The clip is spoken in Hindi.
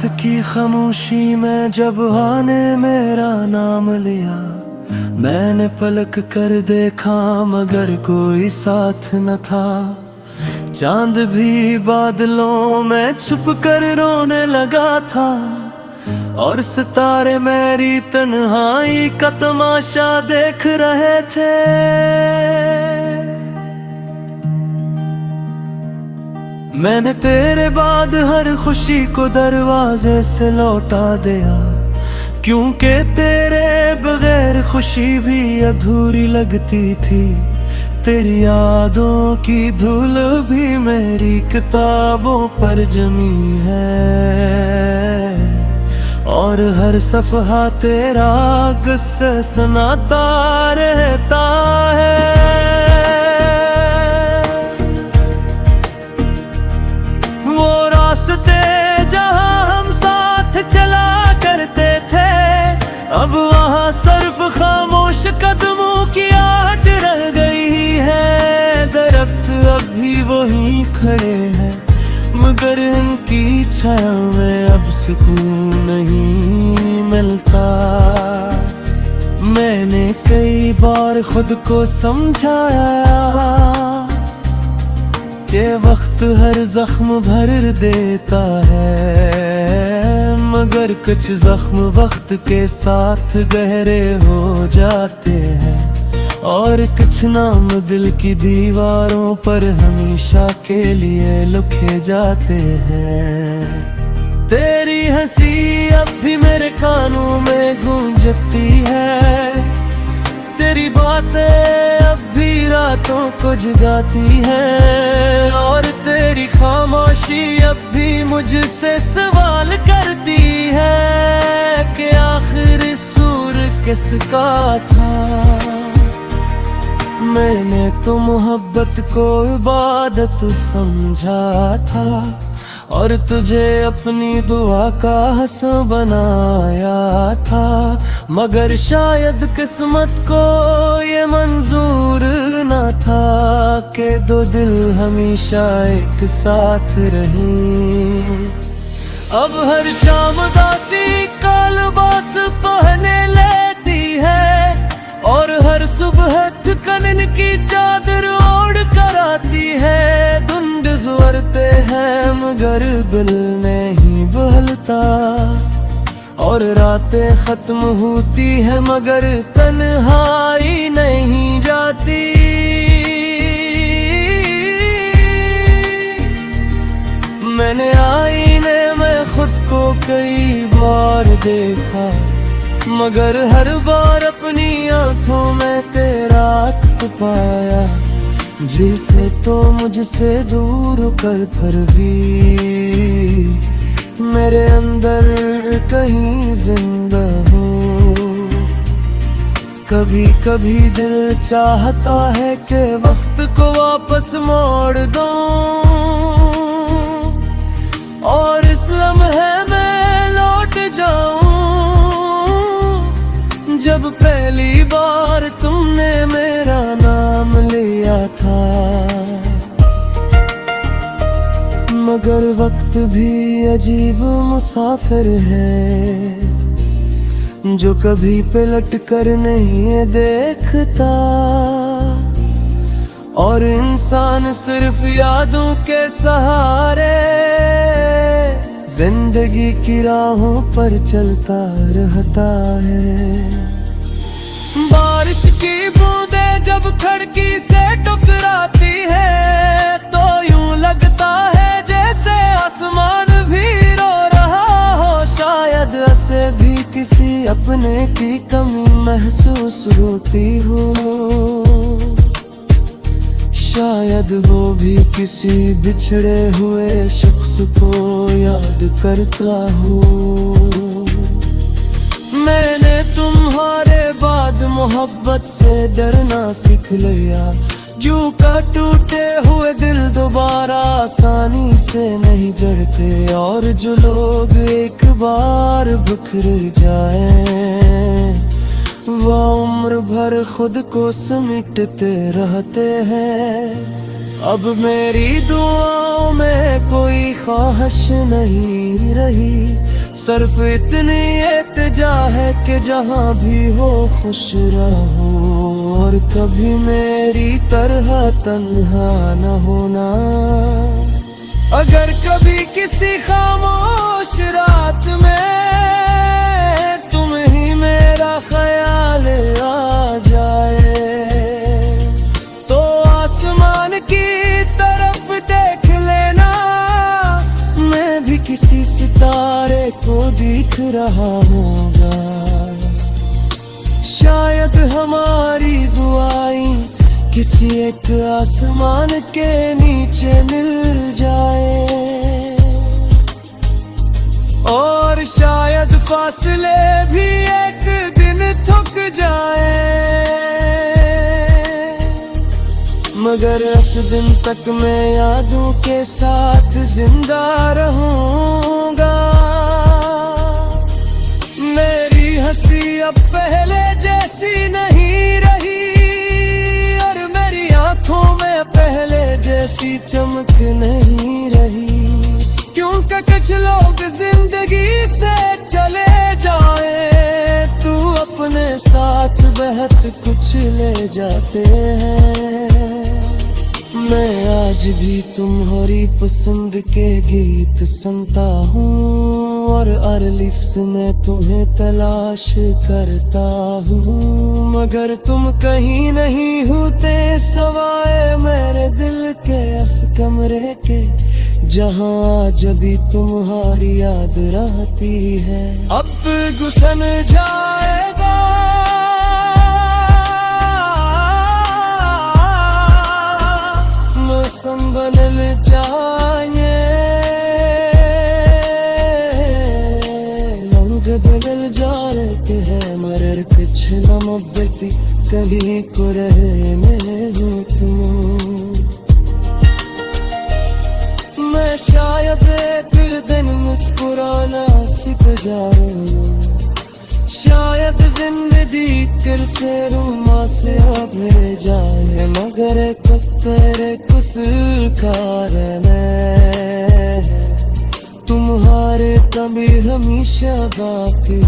रात की खामोशी में जब आने मेरा नाम लिया, मैंने पलक कर देखा मगर कोई साथ न था। चांद भी बादलों में छुप कर रोने लगा था और सितारे मेरी तन्हाई का तमाशा देख रहे थे। मैंने तेरे बाद हर खुशी को दरवाजे से लौटा दिया, क्योंकि तेरे बगैर खुशी भी अधूरी लगती थी। तेरी यादों की धूल भी मेरी किताबों पर जमी है और हर सफ़हा तेरा किस्सा सुनाता रहता है। वो रास्ते जहां हम साथ चला करते थे, अब वहां सिर्फ खामोश कदमों की आहट रह गई है। दरख्त अब भी वहीं खड़े हैं मगर इनकी छाया में अब सुकून नहीं मिलता। मैंने कई बार खुद को समझाया कि वक्त हर जख्म भर देता है, मगर कुछ जख्म वक्त के साथ गहरे हो जाते हैं और कुछ नाम दिल की दीवारों पर हमेशा के लिए लिखे जाते हैं। तेरी हंसी अब भी मेरे कानों में गूंजती है, तेरी बातें अब भी रातों को जगाती हैं और तेरी खामोशी अब भी मुझसे सवाल करती है कि आखिर सुर किसका था। मैंने तो मोहब्बत को इबादत समझा था और तुझे अपनी दुआ का हिस्सा बनाया था, मगर शायद किस्मत को ये मंजूर न था कि दो दिल हमेशा एक साथ रहें। अब हर शाम दासी का लिबास पहने लेती है और हर सुबह थकन की चादर ओढ़ कर आती है। धुंध ज़ुरते हैं मगर दिल नहीं बहलता और रातें खत्म होती है मगर तन्हाई नहीं जाती। मैंने आईने में खुद को कई बार देखा मगर हर बार अपनी आंखों में तेरा अक्स पाया, जिसे तो मुझसे दूर कर फिर भी मेरे अंदर कहीं जिंदा हो। कभी कभी दिल चाहता है कि वक्त को वापस मोड़ दूं और इस लम्हे में लौट जाऊं जब पहली बार तुमने मेरा नाम लिया था। मगर वक्त भी अजीब मुसाफिर है जो कभी पलट कर नहीं देखता और इंसान सिर्फ यादों के सहारे जिंदगी की राहों पर चलता रहता है। बारिश की बूंदें जब खिड़की से टकराती है तो यूं लगता है जैसे आसमान भी रो रहा हो। शायद ऐसे भी किसी अपने की कमी महसूस होती हो, शायद वो भी किसी बिछड़े हुए शख्स को याद करता हो। मैंने तुम्हारे बाद मोहब्बत से डरना सीख लिया, यूं का टूटे हुए दिल दोबारा आसानी से नहीं जड़ते और जो लोग एक बार बिखर जाएं वो उम्र भर खुद को समेटते रहते हैं। अब मेरी दुआओं में कोई ख्वाहिश नहीं रही, सिर्फ इतनी इल्तिजा है कि जहाँ भी हो खुश रहो, और कभी मेरी तरह तन्हा न होना। अगर कभी किसी खामोश रात में तुम ही मेरा ख्याल आ जाए, तो आसमान की तरफ देख लेना, मैं भी किसी सितारे को दिख रहा होगा। शायद हमारी दुआएं किसी एक आसमान के नीचे मिल जाए, और शायद फासले भी एक दिन थक जाए, मगर इस दिन तक मैं यादों के साथ जिंदा रहूंगा। मेरी हंसी अब पहले जैसी नहीं रही, और मेरी आंखों में पहले जैसी चमक नहीं रही, क्योंकि कुछ लोग जिंदगी से चले जाए तू अपने साथ बहुत कुछ ले जाते हैं। मैं आज भी तुम्हारी पसंद के गीत सुनता हूँ, और हर लिफ्ज़ में तुम्हें तलाश करता हूँ, मगर तुम कहीं नहीं होते सवाए मेरे दिल के इस कमरे के, जहाँ जब भी तुम्हारी याद रहती है। अब गुस्सा जाएगा मौसम बदल जाए, रंग बदल जाते हैं, मगर कुछ न मोहब्बती कहीं को रहने हो तुम। मैं शायद एक दिन मुस्कुराना सीख जाऊं, शायद जिंदगी कर से रूमा से भर जाए, मगर तेरे कुसूर कारण तुम्हारे कभी हमेशा बाकी।